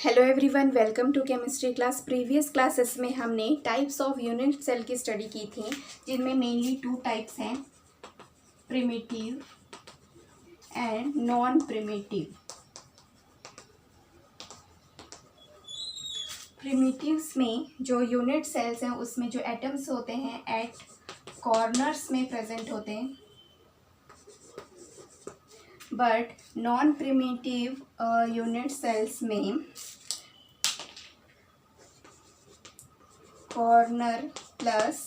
Hello everyone, welcome to chemistry class. Previous classes में हमने types of unit cell की study की थी, जिनमें मेनली टू टाइप्स हैं, primitive and non primitive. Primitives में जो यूनिट सेल्स हैं उसमें जो एटम्स होते हैं एट कॉर्नर्स में प्रेजेंट होते हैं, but non primitive unit cells में कॉर्नर प्लस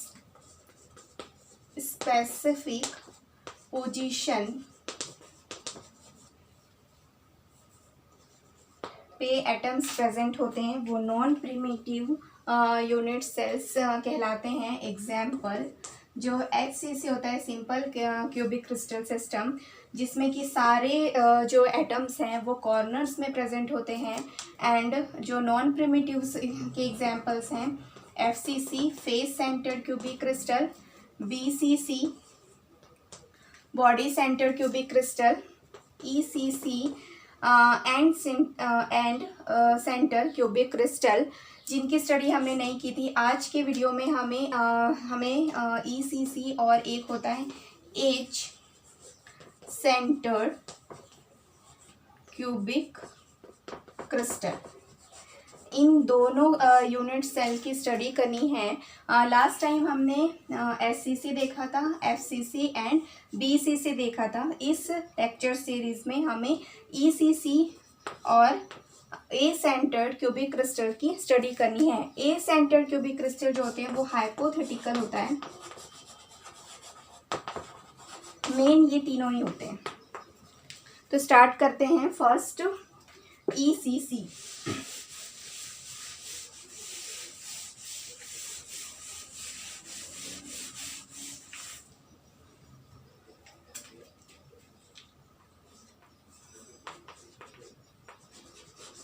स्पेसिफिक पोजीशन पे एटम्स प्रेजेंट होते हैं, वो नॉन प्रिमिटिव यूनिट सेल्स कहलाते हैं। एग्जाम्पल जो HCC होता है, सिंपल क्यूबिक क्रिस्टल सिस्टम, जिसमें कि सारे जो एटम्स हैं वो कॉर्नर्स में प्रेजेंट होते हैं। एंड जो नॉन प्रिमिटिव्स के एग्जाम्पल्स हैं FCC face centred cubic crystal, BCC body centred cubic crystal, ECC and centre cubic crystal, जिनकी स्टडी हमने नहीं की थी। आज के वीडियो में हमें ECC और एक होता है H सेंटर्ड क्यूबिक क्रिस्टल, इन दोनों यूनिट सेल की स्टडी करनी है। लास्ट टाइम हमने SCC देखा था, FCC एंड BCC देखा था। इस लेक्चर सीरीज में हमें ECC और A सेंटर्ड क्यूबिक क्रिस्टल की स्टडी करनी है। A सेंटर्ड क्यूबिक क्रिस्टल जो होते हैं वो हाइपोथेटिकल होता है, मेन ये तीनों ही होते हैं। तो स्टार्ट करते हैं। First ECC।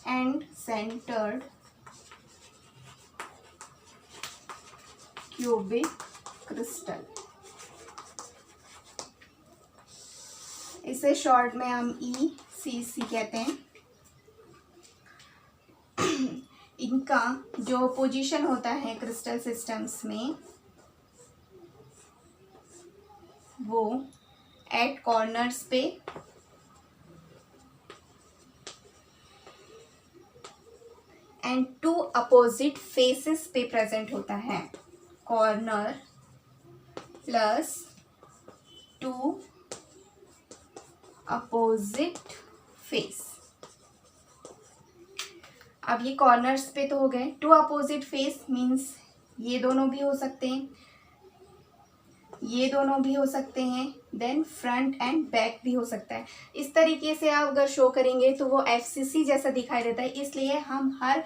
And centred cubic crystal, इसे शॉर्ट में हम ECC कहते हैं। इनका जो पोजीशन होता है क्रिस्टल सिस्टम्स में वो एट कॉर्नर्स पे एंड टू अपोजिट फेसेस पे प्रेजेंट होता है। Corner plus two opposite face. अब ये कॉर्नर्स पे तो हो गए। टू अपोजिट फेस मीन्स ये दोनों भी हो सकते हैं, ये दोनों भी हो सकते हैं, देन फ्रंट एंड बैक भी हो सकता है। इस तरीके से आप अगर शो करेंगे तो वो FCC जैसा दिखाई देता है। इसलिए हम हर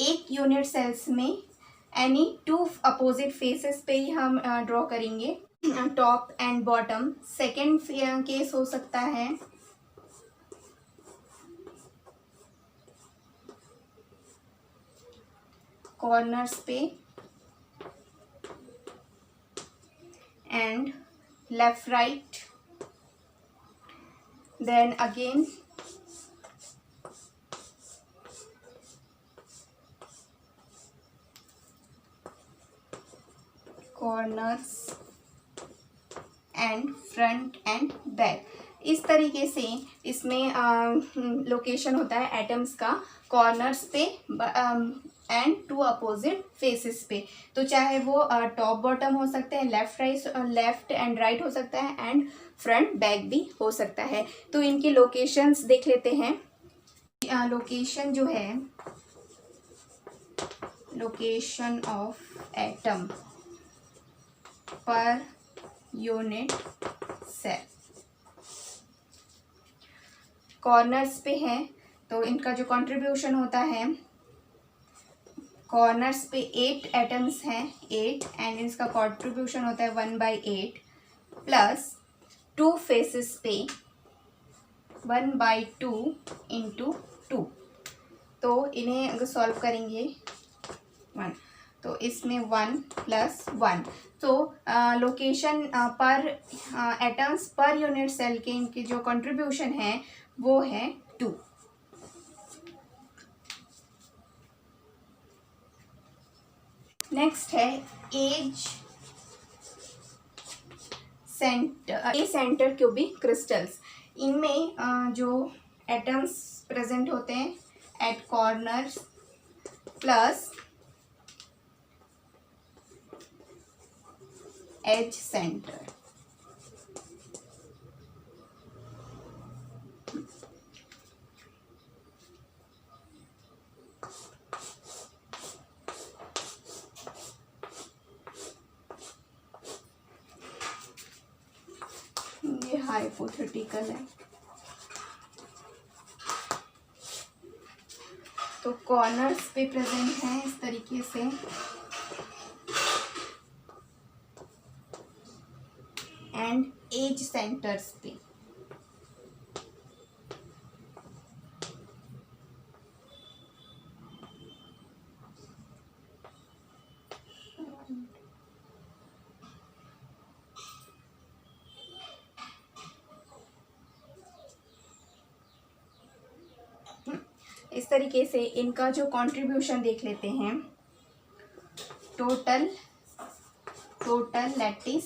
एक यूनिट सेल्स में एनी टू अपोजिट फेसेस पे ही हम ड्रॉ करेंगे, top and bottom. Second case हो सकता है कॉर्नर्स पे and left right, then again corners and front and back। इस तरीके से इसमें लोकेशन होता है एटम्स का कॉर्नर्स पे एंड टू अपोजिट फेसेस पे। तो चाहे वो टॉप बॉटम हो सकते हैं, लेफ्ट एंड राइट हो सकता है, एंड फ्रंट बैक भी हो सकता है। तो इनकी लोकेशंस देख लेते हैं। लोकेशन जो है, लोकेशन ऑफ एटम पर यूनिट सेल कॉर्नर्स पे है, तो इनका जो कंट्रीब्यूशन होता है, कॉर्नर्स पे 8 एटम्स हैं, 8, एंड इसका कंट्रीब्यूशन होता है 1/8 प्लस 2 फेसेस पे 1/2 इंटू 2। तो इन्हें अगर सॉल्व करेंगे 1, तो इसमें 1 + 1। तो लोकेशन पर एटम्स पर यूनिट सेल के इनकी जो कंट्रीब्यूशन है वो है 2। नेक्स्ट है एज सेंटर क्यूबिक क्रिस्टल्स। इनमें जो एटम्स प्रेजेंट होते हैं at corners plus edge center. ये हाइपोथेटिकल है। तो कॉर्नर्स पे प्रेजेंट हैं इस तरीके से एंड एज सेंटर्स पे। इस तरीके से इनका जो कंट्रीब्यूशन देख लेते हैं। Total lattice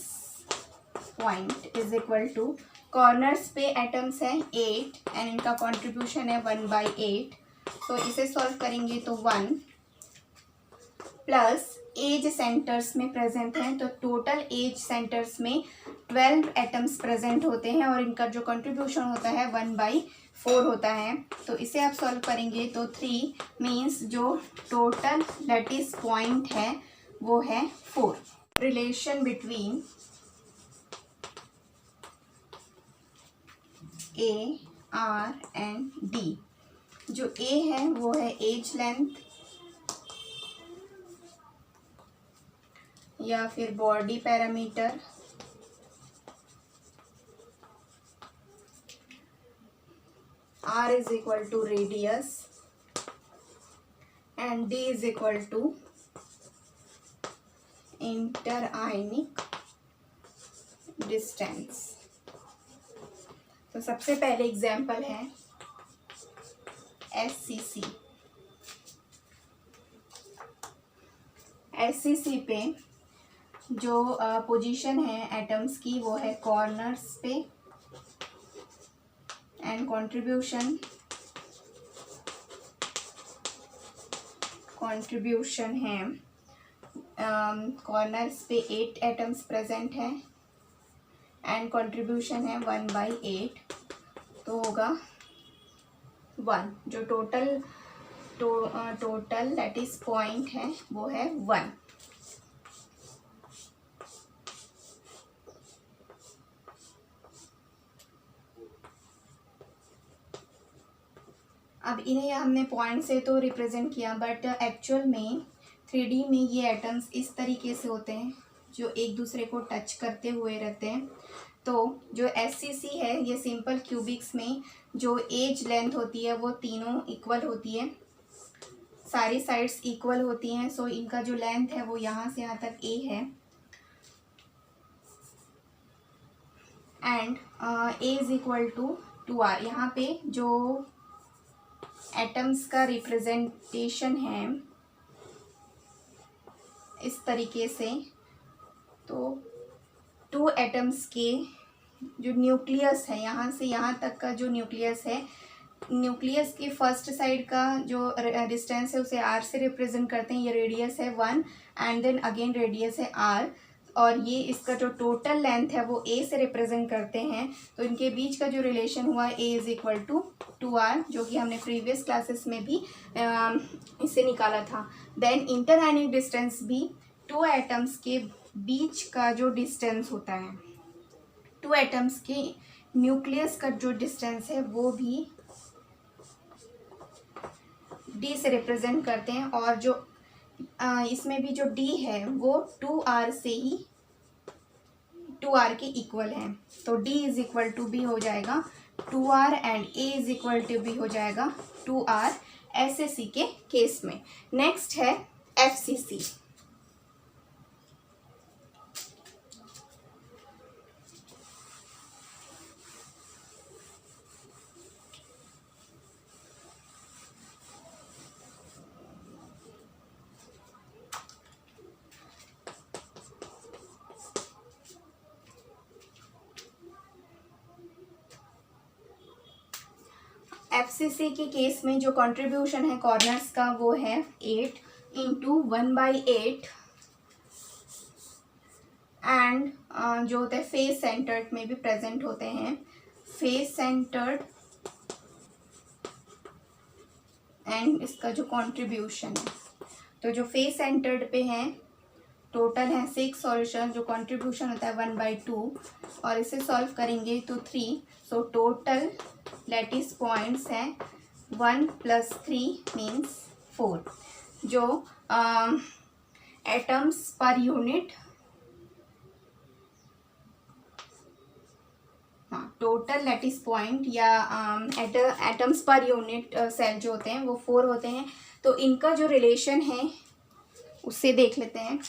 point is equal to, corners पे एटम्स हैं 8 एंड इनका कंट्रीब्यूशन है 1/8। तो इसे सॉल्व करेंगे तो 1 प्लस एज सेंटर्स में प्रेजेंट हैं, तो टोटल एज सेंटर्स में 12 एटम्स प्रेजेंट होते हैं और इनका जो कंट्रीब्यूशन होता है 1/4 होता है। तो इसे आप सॉल्व करेंगे तो 3 मीन्स जो टोटल लैटिस पॉइंट है वो है 4। Relation between A R and D. जो ए है वो है एज लेंथ या फिर body parameter, R is equal to radius and D is equal to interionic distance। तो सबसे पहले एग्जाम्पल है SCC। SCC पे जो पोजीशन है एटम्स की वो है कॉर्नर्स पे एंड कंट्रीब्यूशन है कॉर्नर्स पे 8 एटम्स प्रेजेंट हैं एंड कंट्रीब्यूशन है 1/8। तो होगा 1। जो टोटल लैटिस पॉइंट है वो है 1। अब इन्हें हमने पॉइंट से तो रिप्रेजेंट किया बट एक्चुअल में 3D में ये एटम्स इस तरीके से होते हैं जो एक दूसरे को टच करते हुए रहते हैं। तो जो SCC है ये सिंपल क्यूबिक्स में जो एज लेंथ होती है वो तीनों इक्वल होती है, सारी साइड्स इक्वल होती हैं। सो इनका जो लेंथ है वो यहाँ से यहाँ तक A है and A is equal to 2R। यहाँ पे जो एटम्स का रिप्रेजेंटेशन है इस तरीके से, तो 2 एटम्स के जो न्यूक्लियस है यहाँ से यहाँ तक का जो न्यूक्लियस है, न्यूक्लियस की फर्स्ट साइड का जो डिस्टेंस है उसे R से रिप्रेजेंट करते हैं। ये रेडियस है 1 एंड देन अगेन रेडियस है R और ये इसका जो टोटल लेंथ है वो A से रिप्रेजेंट करते हैं। तो इनके बीच का जो रिलेशन हुआ A is equal to 2R, जो कि हमने प्रीवियस क्लासेस में भी इसे निकाला था। देन इंटरआयनिक डिस्टेंस भी 2 एटम्स के बीच का जो डिस्टेंस होता है, 2 एटम्स के न्यूक्लियस का जो डिस्टेंस है वो भी D से रिप्रेजेंट करते हैं और जो इसमें भी जो D है वो 2R से ही 2R के इक्वल है। तो D इज इक्वल टू भी हो जाएगा 2R and A is equal to भी हो जाएगा 2R SCC के केस में। नेक्स्ट है FCC। FCC के केस में जो कंट्रीब्यूशन है कॉर्नर्स का वो है 8 इंटू 1/8 एंड जो होता है फेस सेंटर्ड में भी प्रेजेंट होते हैं, फेस सेंटर्ड एंड इसका जो कंट्रीब्यूशन है, तो जो फेस सेंटर्ड पे है टोटल है 6 सॉल्यूशन, जो कंट्रीब्यूशन होता है 1/2 और इसे सॉल्व करेंगे तो 3। सो टोटल लैटिस पॉइंट्स हैं 1 + 3 मीन्स 4। जो atoms per unit, total lattice point या एटम्स पर यूनिट सेल जो होते हैं वो 4 होते हैं। तो इनका जो रिलेशन है उससे देख लेते हैं।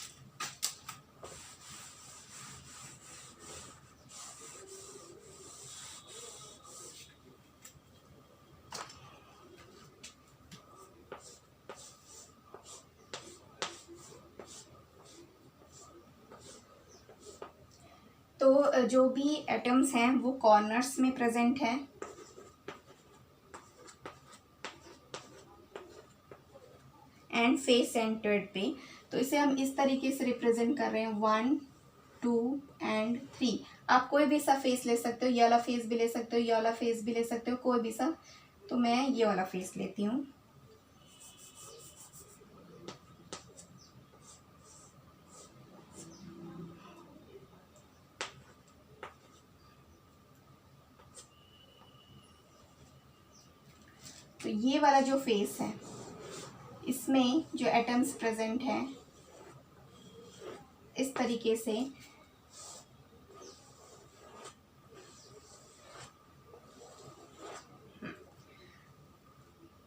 तो जो भी एटम्स हैं वो कॉर्नर्स में प्रेजेंट हैं एंड फेस सेंटर्ड पे, तो इसे हम इस तरीके से रिप्रेजेंट कर रहे हैं 1 2 एंड 3। आप कोई भी सा फेस ले सकते हो, ये वाला फेस भी ले सकते हो, ये वाला फेस भी ले सकते हो, कोई भी सा। तो मैं ये वाला फेस लेती हूँ। तो ये वाला जो फेस है इसमें जो एटम्स प्रेजेंट हैं इस तरीके से,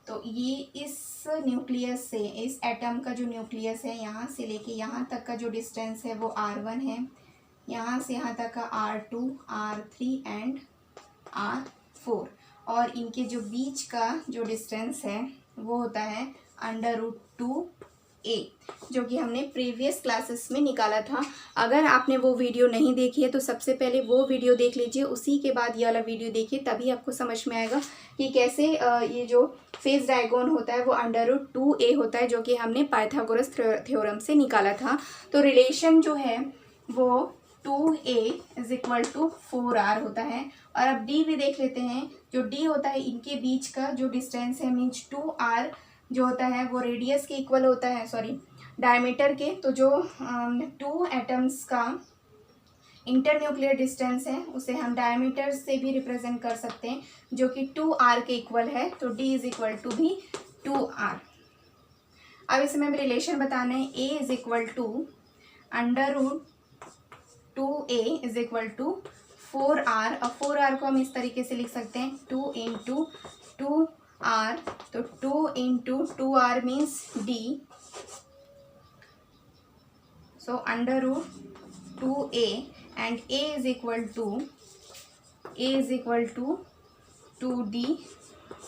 तो ये इस न्यूक्लियस से, इस एटम का जो न्यूक्लियस है यहाँ से लेके यहाँ तक का जो डिस्टेंस है वो r1 है, यहाँ से यहाँ तक का r2 r3 एंड r4, और इनके जो बीच का जो डिस्टेंस है वो होता है √2a, जो कि हमने प्रीवियस क्लासेस में निकाला था। अगर आपने वो वीडियो नहीं देखी है तो सबसे पहले वो वीडियो देख लीजिए, उसी के बाद ये वाला वीडियो देखिए, तभी आपको समझ में आएगा कि कैसे ये जो फेस डायगोन होता है वो √2a होता है, जो कि हमने पाइथागोरस थ्योरम से निकाला था। तो रिलेशन जो है वो 2a = 4r होता है। और अब d भी देख लेते हैं। जो d होता है इनके बीच का जो डिस्टेंस है मीन्स 2r जो होता है वो रेडियस के इक्वल होता है, सॉरी डायमीटर के। तो जो 2 एटम्स का इंटरन्यूक्लियर डिस्टेंस है उसे हम डायमीटर से भी रिप्रेजेंट कर सकते हैं, जो कि 2r के इक्वल है। तो d = भी 2r। अब इसमें हमें रिलेशन बताना है a = √2a = 4r। और 4r को हम इस तरीके से लिख सकते हैं 2 × 2r, तो 2 × 2r means d, so √2a and a = 2d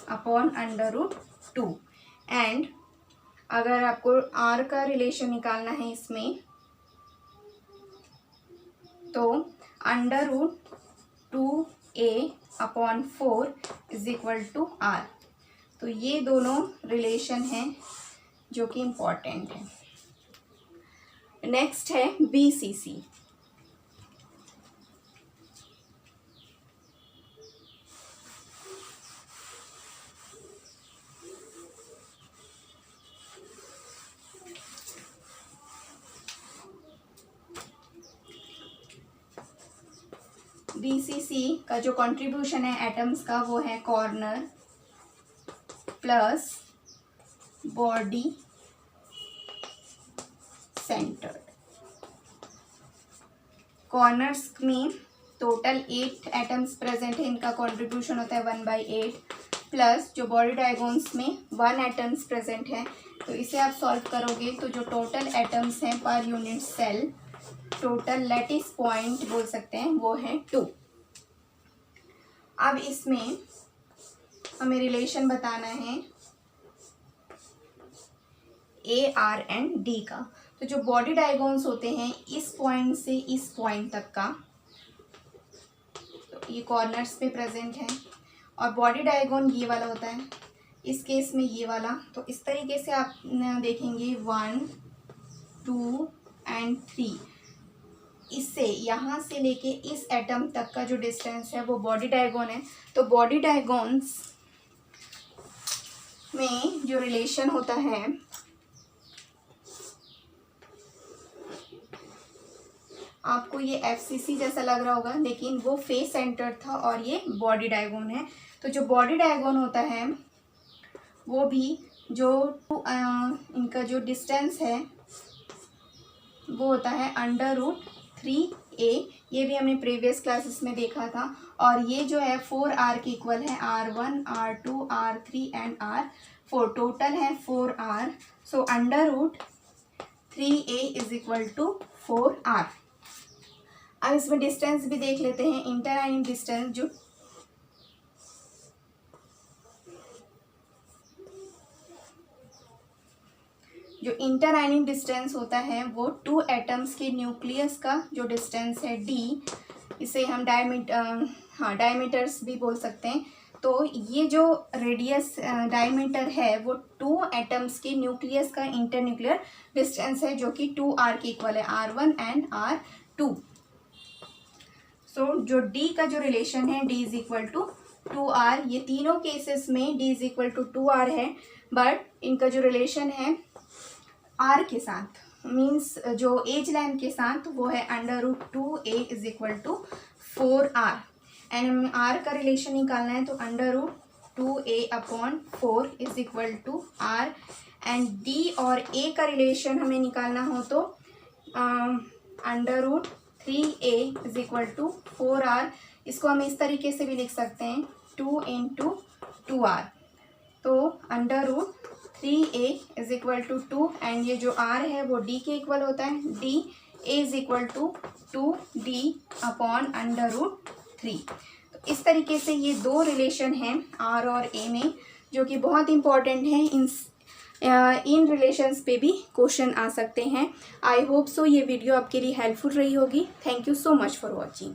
upon √2। And अगर आपको r का रिलेशन निकालना है इसमें तो √2a/4 = r। तो ये दोनों रिलेशन हैं जो कि इम्पॉर्टेंट है। नेक्स्ट है BCC। BCC का जो कंट्रीब्यूशन है एटम्स का वो है corner plus body centred. Corners में टोटल 8 एटम्स प्रेजेंट है, इनका कंट्रीब्यूशन होता है 1/8, प्लस जो बॉडी डायगोन्स में 1 एटम्स प्रेजेंट है। तो इसे आप सॉल्व करोगे तो जो टोटल एटम्स हैं per unit cell, total lattice point बोल सकते हैं, वो है 2। अब इसमें हमें रिलेशन बताना है AR एंड D का। तो जो बॉडी डायगोन्स होते हैं इस पॉइंट से इस पॉइंट तक का, तो ये कॉर्नर्स पे प्रेजेंट है, और बॉडी डायगोन ये वाला होता है, इस केस में ये वाला। तो इस तरीके से आप देखेंगे 1 2 एंड 3, इससे यहाँ से लेके इस एटम तक का जो डिस्टेंस है वो बॉडी डायगोन है। तो बॉडी डायगोन्स में जो रिलेशन होता है आपको ये FCC जैसा लग रहा होगा, लेकिन वो फेस सेंटर था और ये बॉडी डायगोन है। तो जो बॉडी डायगोन होता है वो भी जो इनका जो डिस्टेंस है वो होता है √3a। ये भी हमने प्रीवियस क्लासेस में देखा था। और ये जो है 4r के इक्वल है, R1 R2 R3 and R4, total है 4r। So √3a is equal to 4r। अब इसमें डिस्टेंस भी देख लेते हैं, इंटर आयनिक डिस्टेंस जो इंटर आयनिक डिस्टेंस होता है वो 2 एटम्स के न्यूक्लियस का जो डिस्टेंस है d, इसे हम डायमीटर्स भी बोल सकते हैं। तो ये जो रेडियस डायमीटर है वो 2 एटम्स के न्यूक्लियस का इंटर न्यूक्लियर डिस्टेंस है, जो कि 2r के इक्वल है, R1 एंड R2। सो जो d का जो रिलेशन है d is equal to 2r। ये तीनों केसेस में d is equal to 2r है, बट इनका जो रिलेशन है r के साथ, मीन्स जो एज लेंथ के साथ, वो है √2a is equal to 4r। And हमें r का रिलेशन निकालना है, तो √2a/4 is equal to r। And d और a का रिलेशन हमें निकालना हो तो √3a is equal to 4r। इसको हम इस तरीके से भी लिख सकते हैं 2 × 2r। तो √3a is equal to 2, and ये जो r है वो d के इक्वल होता है, d a is equal to 2d/√3। तो इस तरीके से ये दो रिलेशन हैं r और a में, जो कि बहुत इंपॉर्टेंट हैं। इन रिलेशंस पे भी क्वेश्चन आ सकते हैं। आई होप सो ये वीडियो आपके लिए हेल्पफुल रही होगी। Thank you so much for watching.